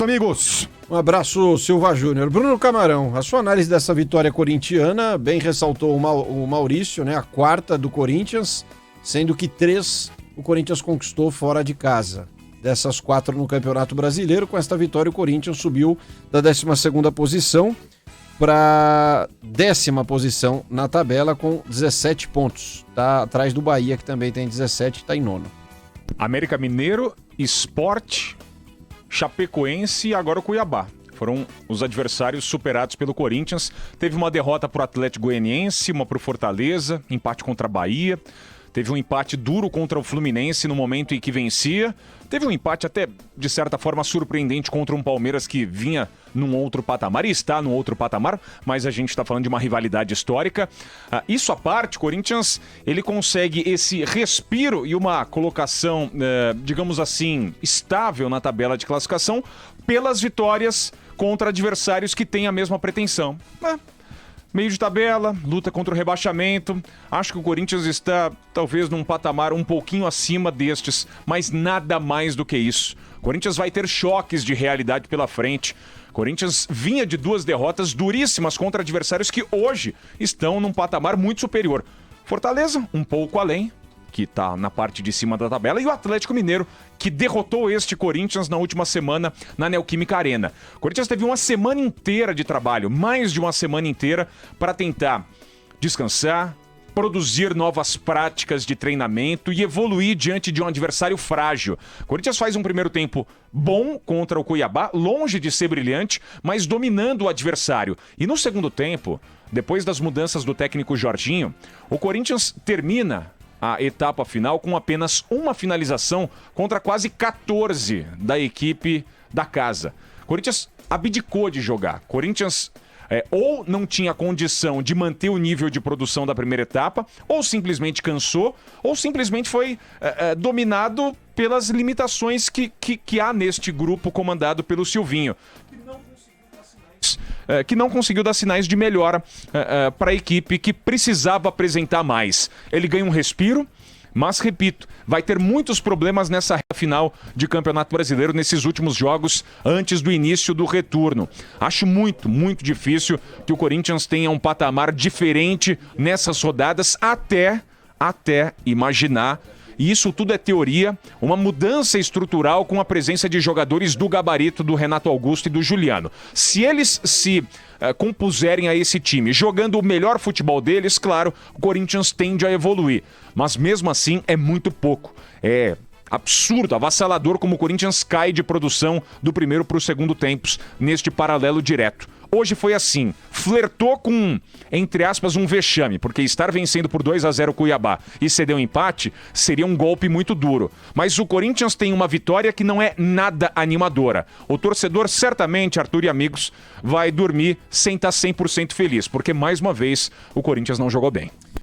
Amigos, um abraço, Silva Júnior. Bruno Camarão, a sua análise dessa vitória corintiana, bem ressaltou o Maurício, né? A quarta do Corinthians, sendo que 3 o Corinthians conquistou fora de casa. Dessas 4 no Campeonato Brasileiro, com esta vitória o Corinthians subiu da 12ª posição para 10ª posição na tabela com 17 pontos. Está atrás do Bahia, que também tem 17 e está em 9º. América Mineiro, Sport, Chapecoense e agora o Cuiabá. Foram os adversários superados pelo Corinthians. Teve uma derrota para o Atlético Goianiense, uma para o Fortaleza, empate contra a Bahia. Teve um empate duro contra o Fluminense no momento em que vencia. Teve um empate até, de certa forma, surpreendente contra um Palmeiras que vinha num outro patamar e está num outro patamar, mas a gente está falando de uma rivalidade histórica. Isso à parte, Corinthians, ele consegue esse respiro e uma colocação, digamos assim, estável na tabela de classificação pelas vitórias contra adversários que têm a mesma pretensão. Meio de tabela, luta contra o rebaixamento. Acho que o Corinthians está, talvez, num patamar um pouquinho acima destes, mas nada mais do que isso. O Corinthians vai ter choques de realidade pela frente. O Corinthians vinha de 2 derrotas duríssimas contra adversários que hoje estão num patamar muito superior. Fortaleza, um pouco além, que está na parte de cima da tabela, e o Atlético Mineiro, que derrotou este Corinthians na última semana na Neoquímica Arena. O Corinthians teve uma semana inteira de trabalho, mais de uma semana inteira, para tentar descansar, produzir novas práticas de treinamento e evoluir diante de um adversário frágil. O Corinthians faz um primeiro tempo bom contra o Cuiabá, longe de ser brilhante, mas dominando o adversário. E no segundo tempo, depois das mudanças do técnico Jorginho, o Corinthians termina a etapa final com apenas uma finalização contra quase 14 da equipe da casa. Corinthians abdicou de jogar. Corinthians ou não tinha condição de manter o nível de produção da primeira etapa, ou simplesmente cansou, ou simplesmente foi dominado pelas limitações que há neste grupo comandado pelo Silvinho, que não conseguiu dar sinais de melhora para a equipe que precisava apresentar mais. Ele ganha um respiro, mas, repito, vai ter muitos problemas nessa reta final de Campeonato Brasileiro, nesses últimos jogos, antes do início do retorno. Acho muito, muito difícil que o Corinthians tenha um patamar diferente nessas rodadas, até imaginar. E isso tudo é teoria, uma mudança estrutural com a presença de jogadores do gabarito do Renato Augusto e do Juliano. Se eles se compuserem a esse time, jogando o melhor futebol deles, claro, o Corinthians tende a evoluir. Mas mesmo assim é muito pouco. É absurdo, avassalador como o Corinthians cai de produção do primeiro para o segundo tempos neste paralelo direto. Hoje foi assim, flertou com, entre aspas, um vexame, porque estar vencendo por 2-0 Cuiabá e ceder um empate seria um golpe muito duro. Mas o Corinthians tem uma vitória que não é nada animadora. O torcedor certamente, Arthur e amigos, vai dormir sem estar 100% feliz, porque mais uma vez o Corinthians não jogou bem.